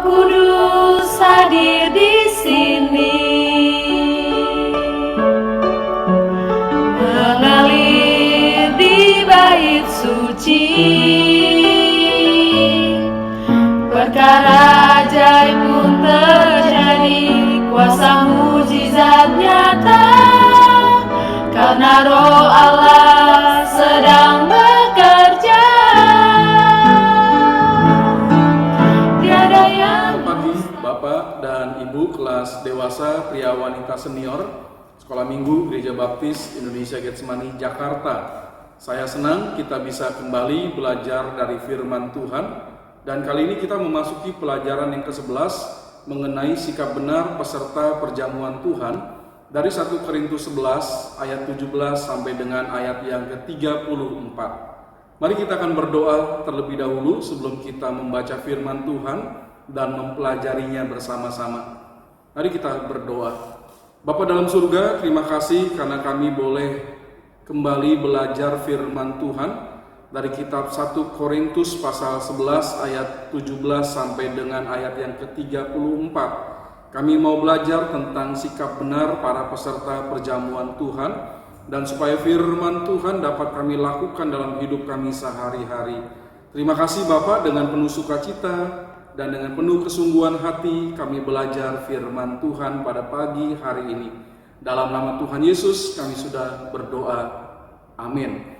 Kudus hadir di sini, mengalir di bait suci. Perkara ajaib pun terjadi, kuasa mujizat nyata, karena Roh Allah sedang bekerja. Tiada yang Pagi Bapak dan Ibu kelas dewasa pria wanita senior Sekolah Minggu Gereja Baptis Indonesia Getsemani Jakarta. Saya senang kita bisa kembali belajar dari firman Tuhan. Dan kali ini kita memasuki pelajaran yang ke-11 mengenai sikap benar peserta perjamuan Tuhan dari 1 Korintus 11 ayat 17 sampai dengan ayat yang ke-34. Mari kita akan berdoa terlebih dahulu sebelum kita membaca firman Tuhan dan mempelajarinya bersama-sama. Mari kita berdoa. Bapa dalam surga, terima kasih karena kami boleh kembali belajar firman Tuhan dari kitab 1 Korintus pasal 11 ayat 17 sampai dengan ayat yang ke-34. Kami mau belajar tentang sikap benar para peserta perjamuan Tuhan, dan supaya firman Tuhan dapat kami lakukan dalam hidup kami sehari-hari. Terima kasih Bapak, dengan penuh sukacita dan dengan penuh kesungguhan hati kami belajar firman Tuhan pada pagi hari ini. Dalam nama Tuhan Yesus kami sudah berdoa. Amin.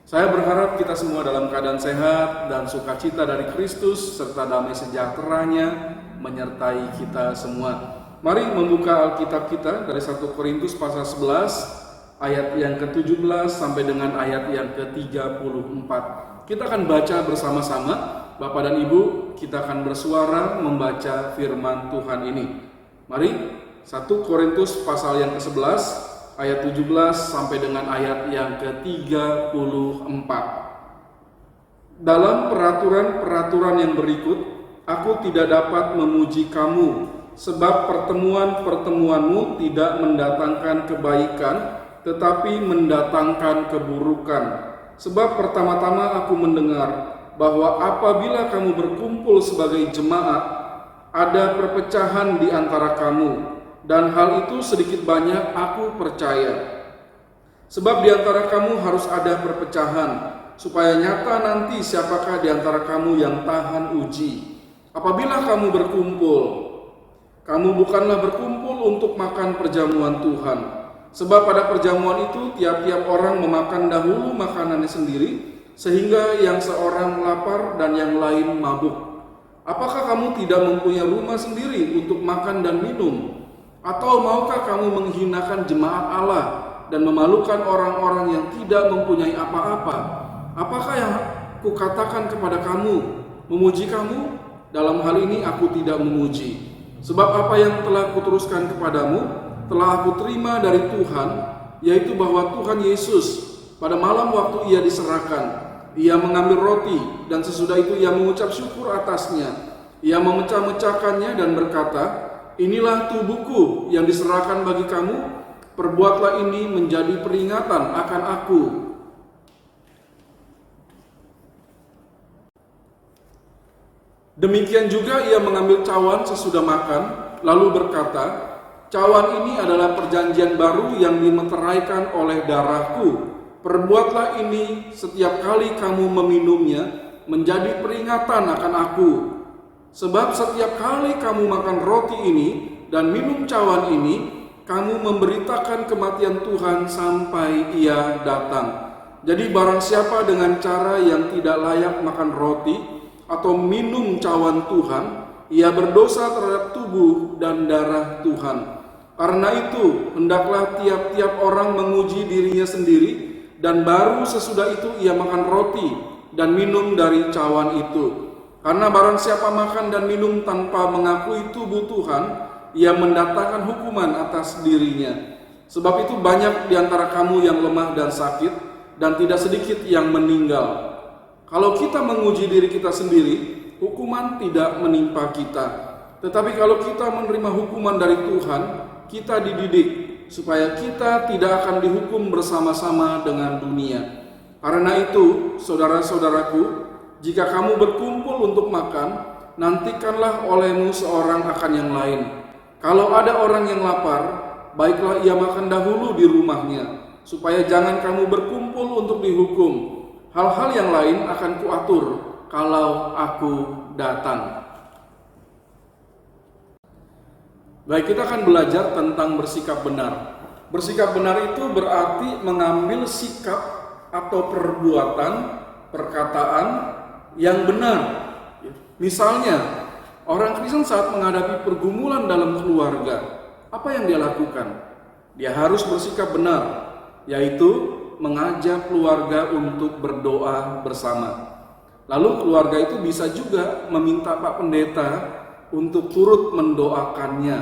Saya berharap kita semua dalam keadaan sehat dan sukacita dari Kristus serta damai sejahteranya menyertai kita semua. Mari membuka Alkitab kita dari 1 Korintus pasal 11 ayat yang ke-17 sampai dengan ayat yang ke-34. Kita akan baca bersama-sama. Bapak dan Ibu, kita akan bersuara membaca firman Tuhan ini. Mari, 1 Korintus pasal yang ke-11 ayat 17 sampai dengan ayat yang ke-34. Dalam peraturan-peraturan yang berikut, aku tidak dapat memuji kamu, sebab pertemuan-pertemuanmu tidak mendatangkan kebaikan, tetapi mendatangkan keburukan. Sebab pertama-tama aku mendengar bahwa apabila kamu berkumpul sebagai jemaat, ada perpecahan di antara kamu. Dan hal itu sedikit banyak aku percaya. Sebab di antara kamu harus ada perpecahan, supaya nyata nanti siapakah di antara kamu yang tahan uji. Apabila kamu berkumpul, kamu bukanlah berkumpul untuk makan perjamuan Tuhan. Sebab pada perjamuan itu tiap-tiap orang memakan dahulu makanannya sendiri, sehingga yang seorang lapar dan yang lain mabuk. Apakah kamu tidak mempunyai rumah sendiri untuk makan dan minum? Atau maukah kamu menghinakan jemaat Allah dan memalukan orang-orang yang tidak mempunyai apa-apa? Apakah yang kukatakan kepada kamu, memuji kamu? Dalam hal ini aku tidak memuji. Sebab apa yang telah kuteruskan kepadamu, telah aku terima dari Tuhan, yaitu bahwa Tuhan Yesus pada malam waktu ia diserahkan, ia mengambil roti dan sesudah itu ia mengucap syukur atasnya. Ia memecah-mecahkannya dan berkata, inilah tubuhku yang diserahkan bagi kamu, perbuatlah ini menjadi peringatan akan aku. Demikian juga ia mengambil cawan sesudah makan, lalu berkata, cawan ini adalah perjanjian baru yang dimeteraikan oleh darahku. Perbuatlah ini setiap kali kamu meminumnya, menjadi peringatan akan aku. Sebab setiap kali kamu makan roti ini dan minum cawan ini, kamu memberitakan kematian Tuhan sampai ia datang. Jadi barang siapa dengan cara yang tidak layak makan roti atau minum cawan Tuhan, ia berdosa terhadap tubuh dan darah Tuhan. Karena itu, hendaklah tiap-tiap orang menguji dirinya sendiri, dan baru sesudah itu ia makan roti dan minum dari cawan itu. Karena barang siapa makan dan minum tanpa mengakui tubuh Tuhan, ia mendatangkan hukuman atas dirinya. Sebab itu banyak di antara kamu yang lemah dan sakit, dan tidak sedikit yang meninggal. Kalau kita menguji diri kita sendiri, hukuman tidak menimpa kita. Tetapi kalau kita menerima hukuman dari Tuhan, kita dididik, supaya kita tidak akan dihukum bersama-sama dengan dunia. Karena itu, saudara-saudaraku, jika kamu berkumpul untuk makan, nantikanlah olehmu seorang akan yang lain. Kalau ada orang yang lapar, baiklah ia makan dahulu di rumahnya, supaya jangan kamu berkumpul untuk dihukum. Hal-hal yang lain akan kuatur kalau aku datang. Baik, kita akan belajar tentang bersikap benar. Bersikap benar itu berarti mengambil sikap atau perbuatan, perkataan yang benar. Misalnya, orang Kristen saat menghadapi pergumulan dalam keluarga, apa yang dia lakukan? Dia harus bersikap benar, yaitu mengajak keluarga untuk berdoa bersama. Lalu keluarga itu bisa juga meminta Pak Pendeta untuk turut mendoakannya,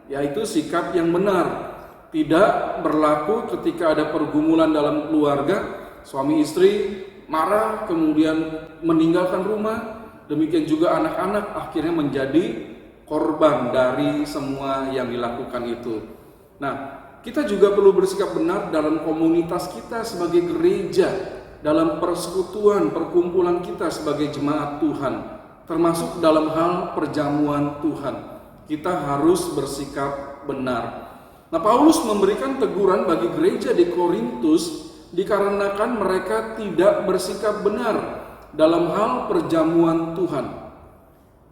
yaitu sikap yang benar. Tidak berlaku ketika ada pergumulan dalam keluarga, suami istri marah kemudian meninggalkan rumah, demikian juga anak-anak akhirnya menjadi korban dari semua yang dilakukan itu. Nah, kita juga perlu bersikap benar dalam komunitas kita sebagai gereja, dalam persekutuan, perkumpulan kita sebagai jemaat Tuhan, termasuk dalam hal perjamuan Tuhan. Kita harus bersikap benar. Nah, Paulus memberikan teguran bagi gereja di Korintus dikarenakan mereka tidak bersikap benar dalam hal perjamuan Tuhan.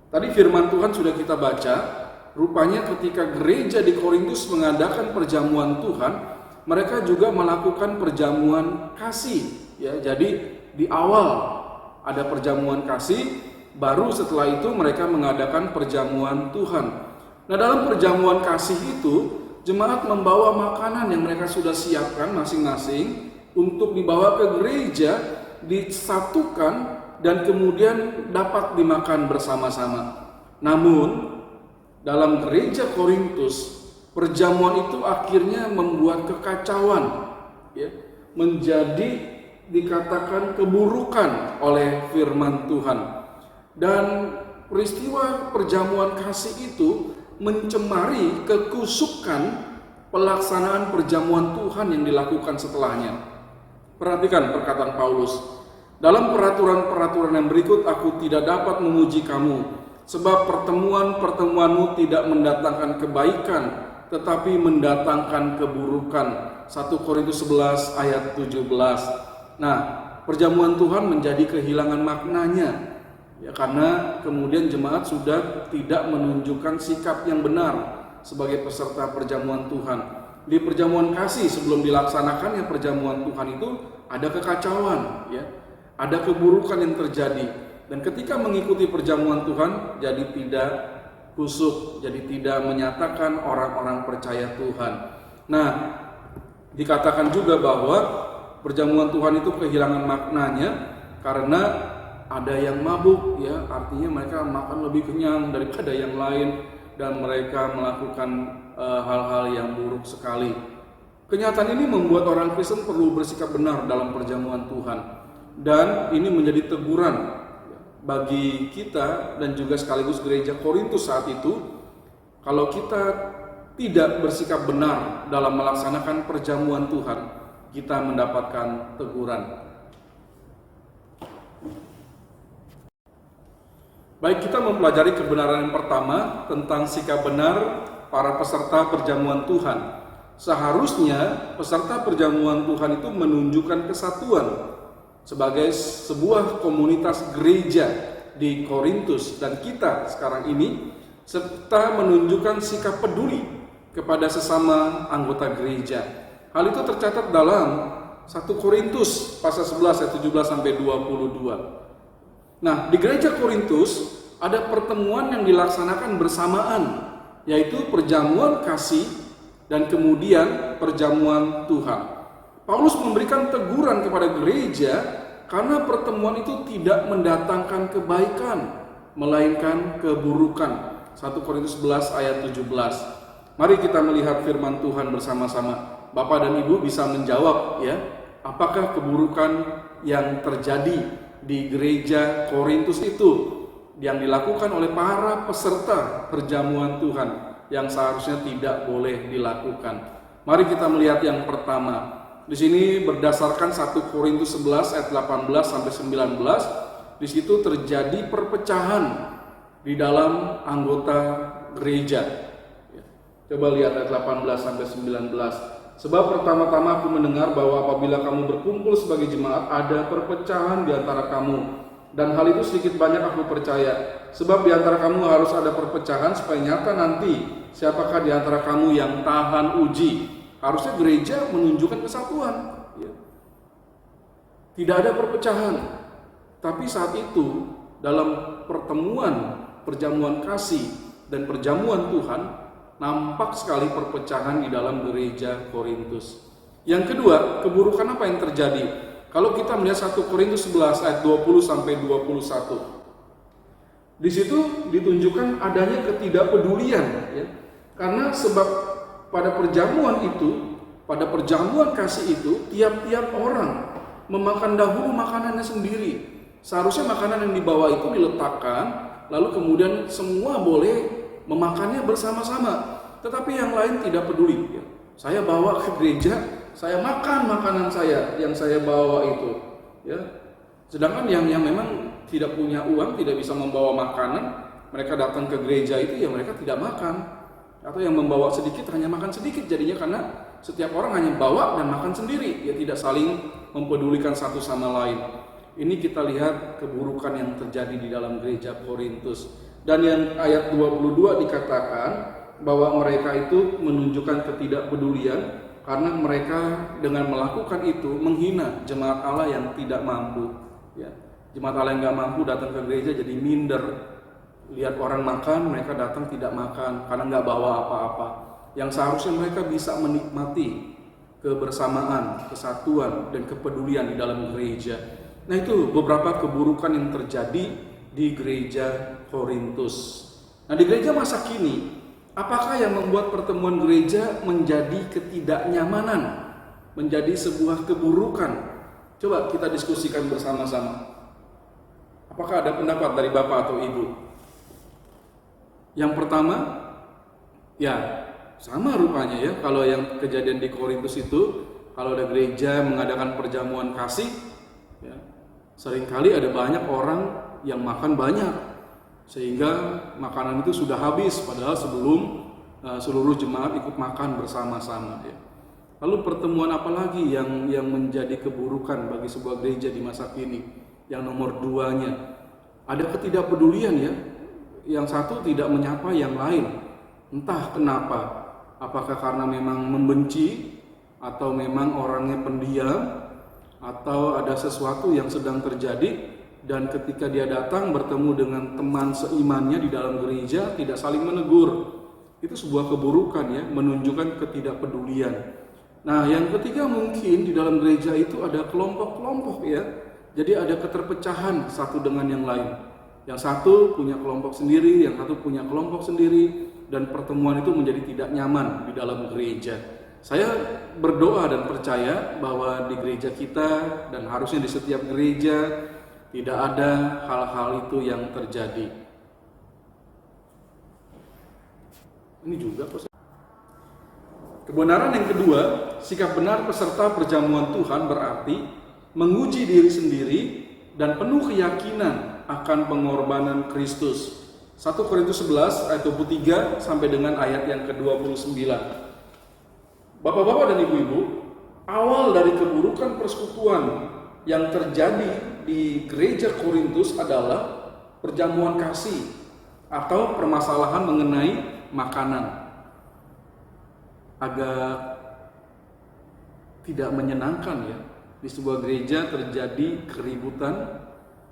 Tadi firman Tuhan sudah kita baca, rupanya ketika gereja di Korintus mengadakan perjamuan Tuhan, mereka juga melakukan perjamuan kasih. Ya, jadi di awal ada perjamuan kasih, baru setelah itu mereka mengadakan perjamuan Tuhan. Nah, dalam perjamuan kasih itu, jemaat membawa makanan yang mereka sudah siapkan masing-masing untuk dibawa ke gereja, disatukan dan kemudian dapat dimakan bersama-sama. Namun dalam gereja Korintus, perjamuan itu akhirnya membuat kekacauan, ya, menjadi dikatakan keburukan oleh firman Tuhan. Dan peristiwa perjamuan kasih itu mencemari kekusukan pelaksanaan perjamuan Tuhan yang dilakukan setelahnya. Perhatikan perkataan Paulus. Dalam peraturan-peraturan yang berikut aku tidak dapat memuji kamu, sebab pertemuan-pertemuanmu tidak mendatangkan kebaikan, tetapi mendatangkan keburukan. 1 Korintus 11 ayat 17. Nah, perjamuan Tuhan menjadi kehilangan maknanya, ya, karena kemudian jemaat sudah tidak menunjukkan sikap yang benar sebagai peserta perjamuan Tuhan. Di perjamuan kasih sebelum dilaksanakannya perjamuan Tuhan itu ada kekacauan, ya, ada keburukan yang terjadi. Dan ketika mengikuti perjamuan Tuhan jadi tidak kusuk, jadi tidak menyatakan orang-orang percaya Tuhan. Nah, dikatakan juga bahwa perjamuan Tuhan itu kehilangan maknanya karena ada yang mabuk, ya, artinya mereka makan lebih kenyang daripada yang lain dan mereka melakukan hal-hal yang buruk sekali. Kenyataan ini membuat orang Kristen perlu bersikap benar dalam perjamuan Tuhan, dan ini menjadi teguran bagi kita dan juga sekaligus gereja Korintus saat itu. Kalau kita tidak bersikap benar dalam melaksanakan perjamuan Tuhan, kita mendapatkan teguran. Baik, kita mempelajari kebenaran yang pertama tentang sikap benar para peserta perjamuan Tuhan. Seharusnya peserta perjamuan Tuhan itu menunjukkan kesatuan sebagai sebuah komunitas gereja di Korintus dan kita sekarang ini, serta menunjukkan sikap peduli kepada sesama anggota gereja. Hal itu tercatat dalam 1 Korintus pasal 11 ayat 17 sampai 22. Nah, di gereja Korintus ada pertemuan yang dilaksanakan bersamaan, yaitu perjamuan kasih dan kemudian perjamuan Tuhan. Paulus memberikan teguran kepada gereja karena pertemuan itu tidak mendatangkan kebaikan, melainkan keburukan. 1 Korintus 11 ayat 17. Mari kita melihat firman Tuhan bersama-sama. Bapak dan Ibu bisa menjawab, ya, apakah keburukan yang terjadi di gereja Korintus itu yang dilakukan oleh para peserta perjamuan Tuhan yang seharusnya tidak boleh dilakukan. Mari kita melihat yang pertama. Di sini berdasarkan 1 Korintus 11 ayat 18 sampai 19, di situ terjadi perpecahan di dalam anggota gereja. Ya. Coba lihat ayat 18 sampai 19. Sebab pertama-tama aku mendengar bahwa apabila kamu berkumpul sebagai jemaat, ada perpecahan di antara kamu. Dan hal itu sedikit banyak aku percaya. Sebab di antara kamu harus ada perpecahan supaya nyata nanti siapakah di antara kamu yang tahan uji. Harusnya gereja menunjukkan kesatuan. Ya. Tidak ada perpecahan. Tapi saat itu dalam perjamuan kasih dan perjamuan Tuhan, nampak sekali perpecahan di dalam gereja Korintus. Yang kedua, keburukan apa yang terjadi? Kalau kita melihat 1 Korintus 11 ayat 20 sampai 21. Di situ ditunjukkan adanya ketidakpedulian, ya. Karena sebab pada perjamuan itu, pada perjamuan kasih itu, tiap-tiap orang memakan dahulu makanannya sendiri. Seharusnya makanan yang dibawa itu diletakkan, lalu kemudian semua boleh memakannya bersama-sama. Tetapi yang lain tidak peduli. Ya. Saya bawa ke gereja, saya makan makanan saya yang saya bawa itu. Ya. Sedangkan yang memang tidak punya uang, tidak bisa membawa makanan, mereka datang ke gereja itu ya mereka tidak makan. Atau yang membawa sedikit hanya makan sedikit, jadinya karena setiap orang hanya bawa dan makan sendiri. Ya, tidak saling mempedulikan satu sama lain. Ini kita lihat keburukan yang terjadi di dalam gereja Korintus. Dan yang ayat 22 dikatakan bahwa mereka itu menunjukkan ketidakpedulian karena mereka dengan melakukan itu menghina jemaat Allah yang tidak mampu. Ya. Jemaat Allah yang nggak mampu datang ke gereja jadi minder. Lihat orang makan, mereka datang tidak makan karena nggak bawa apa-apa. Yang seharusnya mereka bisa menikmati kebersamaan, kesatuan, dan kepedulian di dalam gereja. Nah, itu beberapa keburukan yang terjadi di gereja Korintus. Nah, di gereja masa kini, apakah yang membuat pertemuan gereja menjadi ketidaknyamanan, menjadi sebuah keburukan? Coba kita diskusikan bersama-sama. Apakah ada pendapat dari Bapak atau Ibu? Yang pertama, ya sama rupanya ya, kalau yang kejadian di Korintus itu, kalau ada gereja mengadakan perjamuan kasih, ya, seringkali ada banyak orang yang makan banyak, sehingga makanan itu sudah habis, padahal sebelum seluruh jemaat ikut makan bersama-sama. Ya. Lalu pertemuan apa lagi yang menjadi keburukan bagi sebuah gereja di masa kini? Yang nomor 2-nya, ada ketidakpedulian ya. Yang satu tidak menyapa yang lain. Entah kenapa, apakah karena memang membenci, atau memang orangnya pendiam, atau ada sesuatu yang sedang terjadi, dan ketika dia datang bertemu dengan teman seimannya di dalam gereja, tidak saling menegur. Itu sebuah keburukan ya, menunjukkan ketidakpedulian. Nah, yang ketiga mungkin di dalam gereja itu ada kelompok-kelompok ya. Jadi ada keterpecahan satu dengan yang lain. Yang satu punya kelompok sendiri, yang satu punya kelompok sendiri, dan pertemuan itu menjadi tidak nyaman di dalam gereja. Saya berdoa dan percaya bahwa di gereja kita dan harusnya di setiap gereja tidak ada hal-hal itu yang terjadi. Ini juga kebenaran yang kedua, sikap benar peserta perjamuan Tuhan berarti menguji diri sendiri dan penuh keyakinan akan pengorbanan Kristus. 1 Korintus 11 ayat 23 sampai dengan ayat yang ke-29. Bapak-bapak dan ibu-ibu, awal dari keburukan persekutuan yang terjadi di gereja Korintus adalah perjamuan kasih atau permasalahan mengenai makanan. Agak tidak menyenangkan ya. Di sebuah gereja terjadi keributan,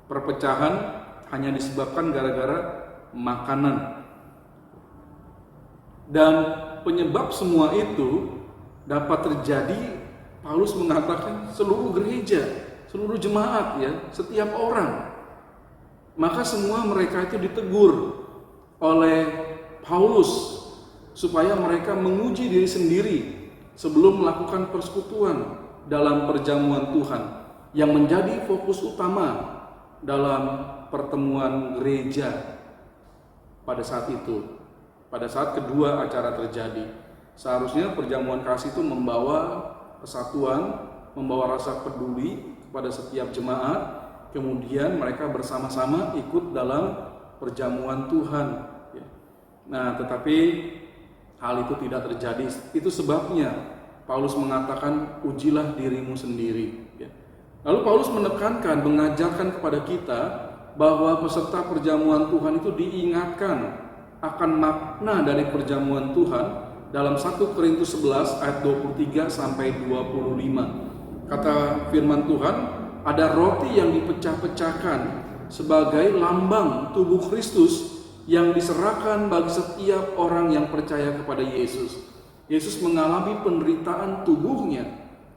perpecahan hanya disebabkan gara-gara makanan. Dan penyebab semua itu dapat terjadi, Paulus mengatakan seluruh gereja, seluruh jemaat ya, setiap orang. Maka semua mereka itu ditegur oleh Paulus supaya mereka menguji diri sendiri sebelum melakukan persekutuan dalam perjamuan Tuhan yang menjadi fokus utama dalam pertemuan gereja pada saat itu. Pada saat kedua acara terjadi, seharusnya perjamuan kasih itu membawa kesatuan, membawa rasa peduli kepada setiap jemaat, kemudian mereka bersama-sama ikut dalam perjamuan Tuhan. Ya. Nah, tetapi hal itu tidak terjadi. Itu sebabnya Paulus mengatakan, ujilah dirimu sendiri. Ya. Lalu Paulus menekankan, mengajarkan kepada kita bahwa peserta perjamuan Tuhan itu diingatkan akan makna dari perjamuan Tuhan dalam 1 Korintus 11 ayat 23 sampai 25. Kata firman Tuhan, ada roti yang dipecah-pecahkan sebagai lambang tubuh Kristus yang diserahkan bagi setiap orang yang percaya kepada Yesus. Yesus mengalami penderitaan tubuhnya,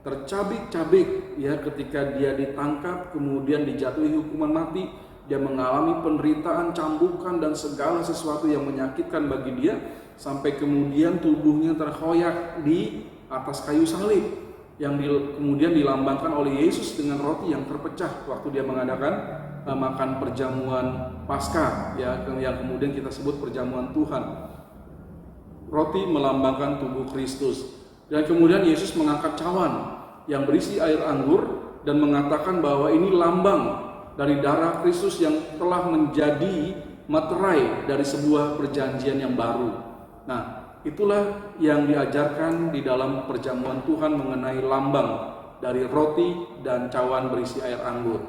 tercabik-cabik ya ketika dia ditangkap, kemudian dijatuhi hukuman mati. Dia mengalami penderitaan, cambukan, dan segala sesuatu yang menyakitkan bagi dia, sampai kemudian tubuhnya terkoyak di atas kayu salib, yang kemudian dilambangkan oleh Yesus dengan roti yang terpecah waktu dia mengadakan makan perjamuan Paskah, ya, yang kemudian kita sebut perjamuan Tuhan. Roti melambangkan tubuh Kristus, dan kemudian Yesus mengangkat cawan yang berisi air anggur dan mengatakan bahwa ini lambang dari darah Kristus yang telah menjadi materai dari sebuah perjanjian yang baru. Nah, itulah yang diajarkan di dalam perjamuan Tuhan mengenai lambang dari roti dan cawan berisi air anggur.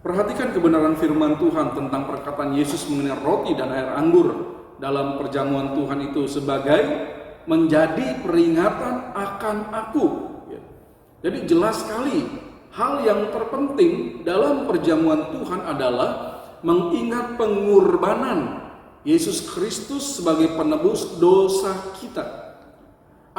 Perhatikan kebenaran firman Tuhan tentang perkataan Yesus mengenai roti dan air anggur dalam perjamuan Tuhan itu sebagai menjadi peringatan akan aku. Jadi jelas sekali, hal yang terpenting dalam perjamuan Tuhan adalah mengingat pengorbanan Yesus Kristus sebagai penebus dosa kita.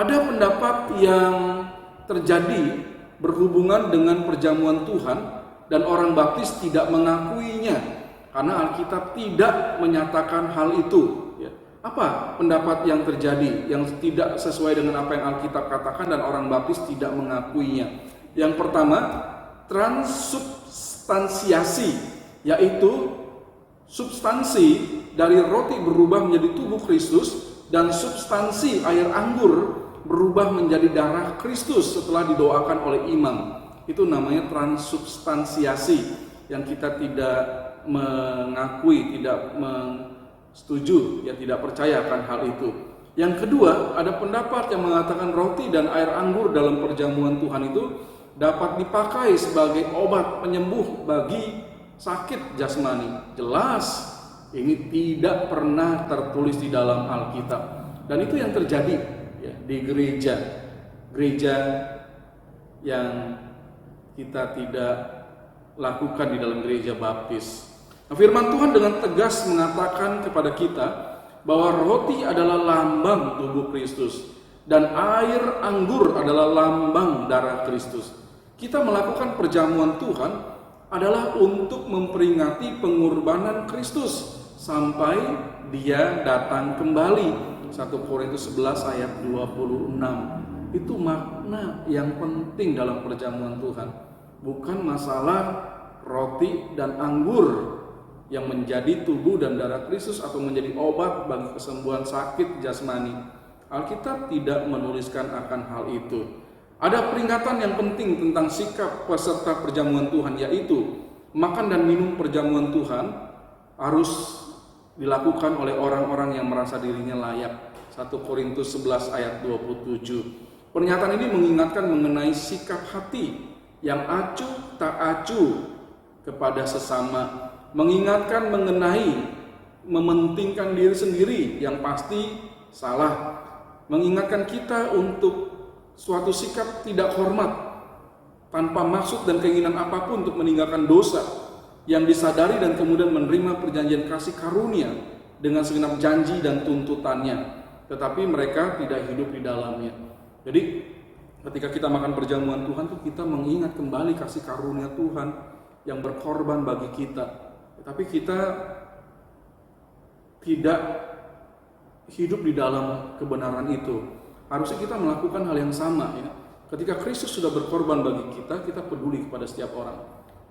Ada pendapat yang terjadi berhubungan dengan perjamuan Tuhan dan orang baptis tidak mengakuinya karena Alkitab tidak menyatakan hal itu. Apa pendapat yang terjadi yang tidak sesuai dengan apa yang Alkitab katakan dan orang baptis tidak mengakuinya? Yang pertama, transubstansiasi, yaitu substansi dari roti berubah menjadi tubuh Kristus dan substansi air anggur berubah menjadi darah Kristus setelah didoakan oleh imam. Itu namanya transubstansiasi yang kita tidak mengakui, tidak setuju, ya, tidak percaya akan hal itu. Yang kedua, ada pendapat yang mengatakan roti dan air anggur dalam perjamuan Tuhan itu dapat dipakai sebagai obat penyembuh bagi sakit jasmani. Jelas ini tidak pernah tertulis di dalam Alkitab, dan itu yang terjadi ya, di gereja yang kita tidak lakukan di dalam gereja baptis. Nah, firman Tuhan dengan tegas mengatakan kepada kita bahwa roti adalah lambang tubuh Kristus dan air anggur adalah lambang darah Kristus. Kita melakukan perjamuan Tuhan adalah untuk memperingati pengorbanan Kristus sampai dia datang kembali. 1 Korintus 11 ayat 26. Itu makna yang penting dalam perjamuan Tuhan. Bukan masalah roti dan anggur yang menjadi tubuh dan darah Kristus atau menjadi obat bagi kesembuhan sakit jasmani. Alkitab tidak menuliskan akan hal itu. Ada peringatan yang penting tentang sikap peserta perjamuan Tuhan, yaitu makan dan minum perjamuan Tuhan harus dilakukan oleh orang-orang yang merasa dirinya layak. 1 Korintus 11 ayat 27. Pernyataan ini mengingatkan mengenai sikap hati yang acuh tak acuh kepada sesama, mengingatkan mengenai mementingkan diri sendiri yang pasti salah, mengingatkan kita untuk suatu sikap tidak hormat tanpa maksud dan keinginan apapun untuk meninggalkan dosa yang disadari dan kemudian menerima perjanjian kasih karunia dengan segenap janji dan tuntutannya, tetapi mereka tidak hidup di dalamnya. Jadi ketika kita makan perjamuan Tuhan itu kita mengingat kembali kasih karunia Tuhan yang berkorban bagi kita. Tapi kita tidak hidup di dalam kebenaran itu. Harusnya kita melakukan hal yang sama ya. Ketika Kristus sudah berkorban bagi kita, kita peduli kepada setiap orang.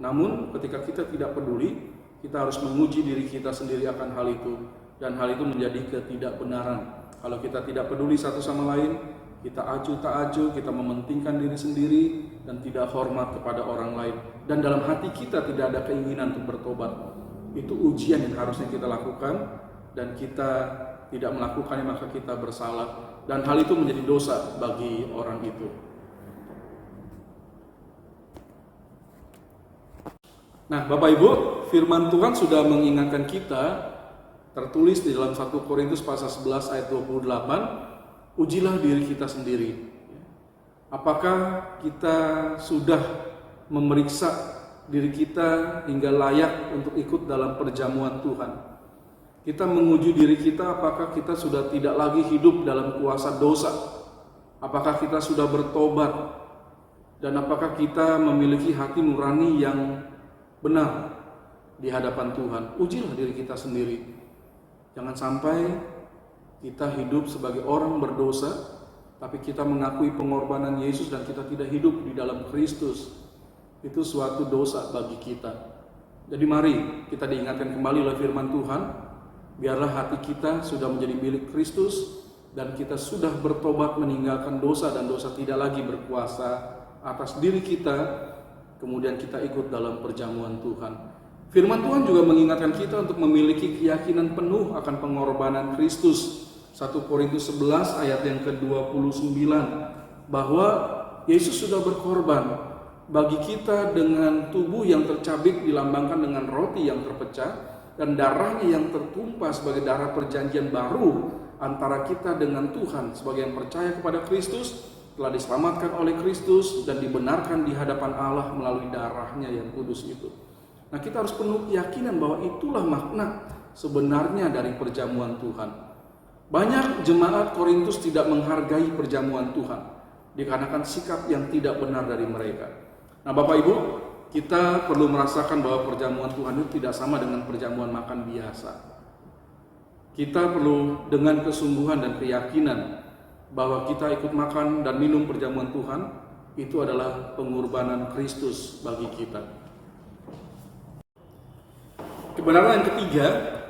Namun ketika kita tidak peduli, kita harus menguji diri kita sendiri akan hal itu. Dan hal itu menjadi ketidakbenaran. Kalau kita tidak peduli satu sama lain, kita acuh tak acuh, kita mementingkan diri sendiri dan tidak hormat kepada orang lain. Dan dalam hati kita tidak ada keinginan untuk bertobat. Itu ujian yang harusnya kita lakukan, dan kita tidak melakukannya maka kita bersalah, dan hal itu menjadi dosa bagi orang itu. Nah, Bapak Ibu, firman Tuhan sudah mengingatkan kita, tertulis di dalam 1 Korintus pasal 11 ayat 28, ujilah diri kita sendiri. Apakah kita sudah memeriksa diri kita hingga layak untuk ikut dalam perjamuan Tuhan? Kita menguji diri kita, apakah kita sudah tidak lagi hidup dalam kuasa dosa? Apakah kita sudah bertobat? Dan apakah kita memiliki hati nurani yang benar di hadapan Tuhan? Ujilah diri kita sendiri. Jangan sampai kita hidup sebagai orang berdosa, tapi kita mengakui pengorbanan Yesus dan kita tidak hidup di dalam Kristus. Itu suatu dosa bagi kita. Jadi mari kita diingatkan kembali oleh firman Tuhan. Biarlah hati kita sudah menjadi milik Kristus dan kita sudah bertobat meninggalkan dosa, dan dosa tidak lagi berkuasa atas diri kita. Kemudian kita ikut dalam perjamuan Tuhan. Firman Tuhan juga mengingatkan kita untuk memiliki keyakinan penuh akan pengorbanan Kristus. 1 Korintus 11 ayat yang ke-29, bahwa Yesus sudah berkorban bagi kita dengan tubuh yang tercabik dilambangkan dengan roti yang terpecah, dan darahnya yang tertumpah sebagai darah perjanjian baru antara kita dengan Tuhan. Sebagai yang percaya kepada Kristus, telah diselamatkan oleh Kristus dan dibenarkan di hadapan Allah melalui darahnya yang kudus itu. Nah, kita harus penuh keyakinan bahwa itulah makna sebenarnya dari perjamuan Tuhan. Banyak jemaat Korintus tidak menghargai perjamuan Tuhan dikarenakan sikap yang tidak benar dari mereka. Nah, Bapak Ibu, kita perlu merasakan bahwa perjamuan Tuhan itu tidak sama dengan perjamuan makan biasa. Kita perlu dengan kesungguhan dan keyakinan bahwa kita ikut makan dan minum perjamuan Tuhan, itu adalah pengorbanan Kristus bagi kita. Kebenaran yang ketiga,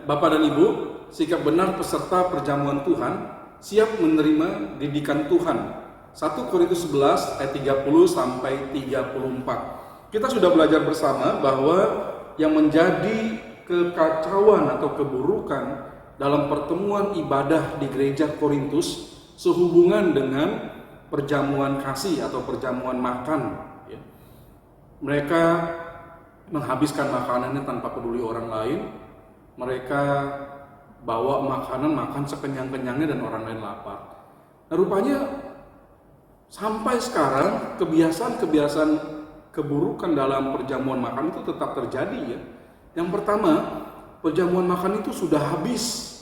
Bapak dan Ibu, sikap benar peserta perjamuan Tuhan, siap menerima didikan Tuhan. 1 Korintus 11 ayat 30 sampai 34. Kita sudah belajar bersama bahwa yang menjadi kekacauan atau keburukan dalam pertemuan ibadah di gereja Korintus sehubungan dengan perjamuan kasih atau perjamuan makan. Mereka menghabiskan makanannya tanpa peduli orang lain. Mereka bawa makanan, makan sekenyang-kenyangnya dan orang lain lapar. Nah, rupanya sampai sekarang kebiasaan keburukan dalam perjamuan makan itu tetap terjadi ya. Yang pertama, perjamuan makan itu sudah habis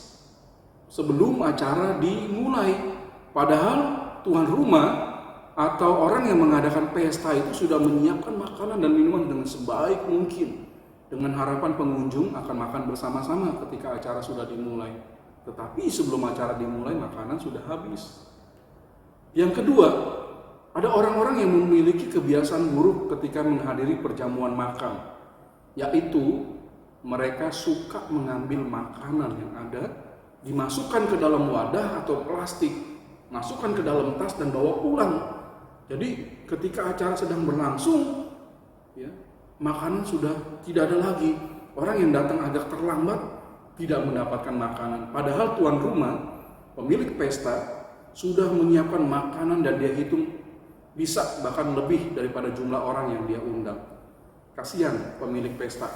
sebelum acara dimulai. Padahal tuan rumah atau orang yang mengadakan pesta itu sudah menyiapkan makanan dan minuman dengan sebaik mungkin, dengan harapan pengunjung akan makan bersama-sama ketika acara sudah dimulai. Tetapi sebelum acara dimulai, makanan sudah habis. Yang kedua, ada orang-orang yang memiliki kebiasaan buruk ketika menghadiri perjamuan makan, yaitu mereka suka mengambil makanan yang ada, dimasukkan ke dalam wadah atau plastik, masukkan ke dalam tas dan bawa pulang. Jadi ketika acara sedang berlangsung, ya, makanan sudah tidak ada lagi. Orang yang datang agak terlambat tidak mendapatkan makanan. Padahal tuan rumah, pemilik pesta, sudah menyiapkan makanan dan dia hitung bisa bahkan lebih daripada jumlah orang yang dia undang. Kasihan pemilik pesta.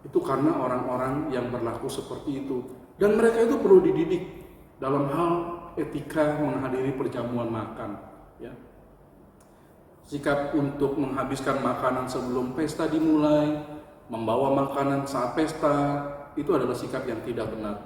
Itu karena orang-orang yang berlaku seperti itu. Dan mereka itu perlu dididik dalam hal etika menghadiri perjamuan makan. Ya. Sikap untuk menghabiskan makanan sebelum pesta dimulai, membawa makanan saat pesta, itu adalah sikap yang tidak benar.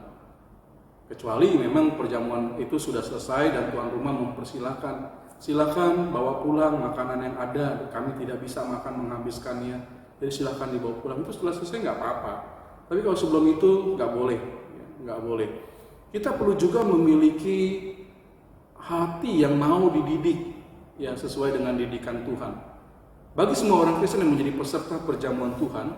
Kecuali memang perjamuan itu sudah selesai dan tuan rumah mempersilahkan. Silakan bawa pulang makanan yang ada, kami tidak bisa makan menghabiskannya, jadi silakan dibawa pulang. Itu setelah selesai nggak apa-apa. Tapi kalau sebelum itu nggak boleh, nggak boleh. Kita perlu juga memiliki hati yang mau dididik, ya sesuai dengan didikan Tuhan. Bagi semua orang Kristen yang menjadi peserta perjamuan Tuhan,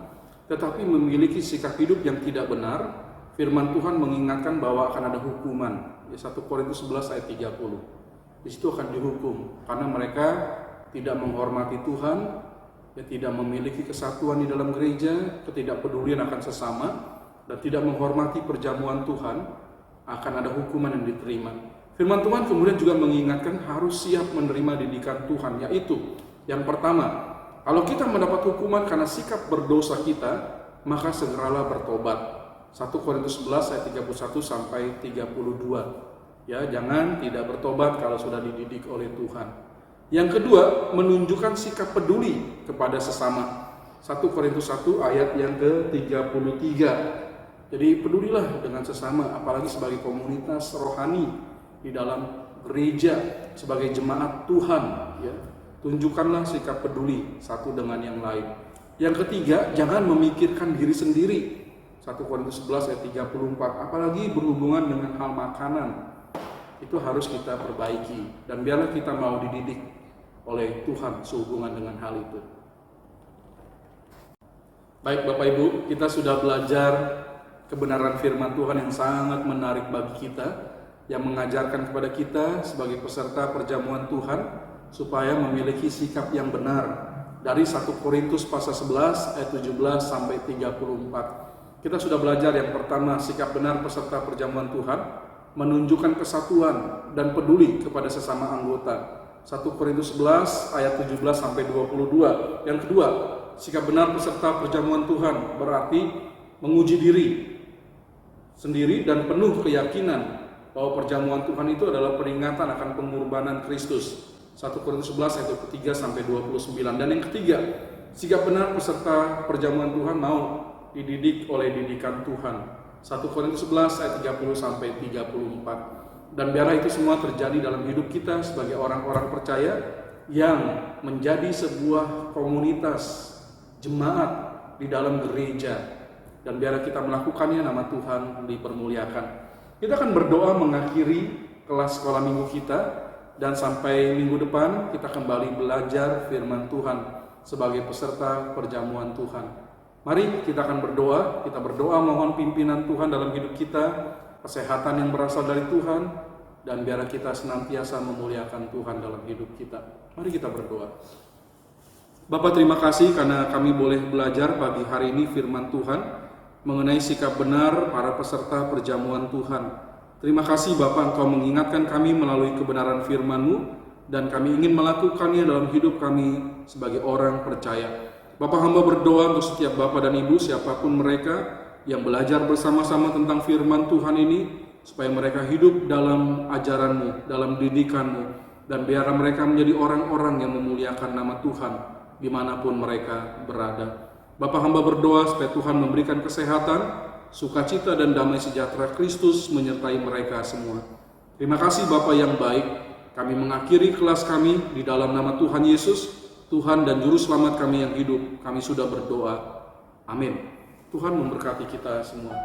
tetapi memiliki sikap hidup yang tidak benar, firman Tuhan mengingatkan bahwa akan ada hukuman. Ya, 1 Korintus 11 ayat 30. Di situ akan dihukum karena mereka tidak menghormati Tuhan, ya tidak memiliki kesatuan di dalam gereja, ketidakpedulian akan sesama, dan tidak menghormati perjamuan Tuhan, akan ada hukuman yang diterima. Firman Tuhan kemudian juga mengingatkan harus siap menerima didikan Tuhan, yaitu yang pertama, kalau kita mendapat hukuman karena sikap berdosa kita, maka segeralah bertobat. 1 Korintus 11 ayat 31 sampai 32. Ya, jangan tidak bertobat kalau sudah dididik oleh Tuhan. Yang kedua, menunjukkan sikap peduli kepada sesama. 1 Korintus 1 ayat yang ke-33. Jadi pedulilah dengan sesama, apalagi sebagai komunitas rohani di dalam gereja, sebagai jemaat Tuhan, ya. Tunjukkanlah sikap peduli satu dengan yang lain. Yang ketiga, jangan memikirkan diri sendiri. 1 Korintus 11 ayat 34, apalagi berhubungan dengan hal makanan. Itu harus kita perbaiki, dan biarlah kita mau dididik oleh Tuhan sehubungan dengan hal itu. Baik Bapak Ibu, kita sudah belajar kebenaran firman Tuhan yang sangat menarik bagi kita, yang mengajarkan kepada kita sebagai peserta perjamuan Tuhan supaya memiliki sikap yang benar. Dari 1 Korintus pasal 11 ayat 17 sampai 34. Kita sudah belajar yang pertama, sikap benar peserta perjamuan Tuhan menunjukkan kesatuan dan peduli kepada sesama anggota. 1 Korintus 11 ayat 17 sampai 22. Yang kedua, sikap benar peserta perjamuan Tuhan berarti menguji diri sendiri dan penuh keyakinan bahwa perjamuan Tuhan itu adalah peringatan akan pengorbanan Kristus. 1 Korintus 11 ayat 3 sampai 29. Dan yang ketiga, sikap benar peserta perjamuan Tuhan mau dididik oleh didikan Tuhan. 1 Korintus 11 ayat 30 sampai 34. Dan biarlah itu semua terjadi dalam hidup kita sebagai orang-orang percaya yang menjadi sebuah komunitas jemaat di dalam gereja, dan biarlah kita melakukannya, nama Tuhan dipermuliakan. Kita akan berdoa mengakhiri kelas sekolah minggu kita, dan sampai minggu depan kita kembali belajar firman Tuhan sebagai peserta perjamuan Tuhan. Mari kita akan berdoa, kita berdoa mohon pimpinan Tuhan dalam hidup kita, kesehatan yang berasal dari Tuhan, dan biarlah kita senantiasa memuliakan Tuhan dalam hidup kita. Mari kita berdoa. Bapak, terima kasih karena kami boleh belajar pagi hari ini firman Tuhan mengenai sikap benar para peserta perjamuan Tuhan. Terima kasih Bapak, Engkau mengingatkan kami melalui kebenaran firman-Mu, dan kami ingin melakukannya dalam hidup kami sebagai orang percaya. Bapak, hamba berdoa untuk setiap Bapak dan Ibu, siapapun mereka yang belajar bersama-sama tentang firman Tuhan ini, supaya mereka hidup dalam ajaran-Mu, dalam didikan-Mu, dan biarlah mereka menjadi orang-orang yang memuliakan nama Tuhan dimanapun mereka berada. Bapak, hamba berdoa supaya Tuhan memberikan kesehatan, sukacita dan damai sejahtera Kristus menyertai mereka semua. Terima kasih Bapak yang baik. Kami mengakhiri kelas kami di dalam nama Tuhan Yesus, Tuhan dan Juru Selamat kami yang hidup. Kami sudah berdoa. Amin. Tuhan memberkati kita semua.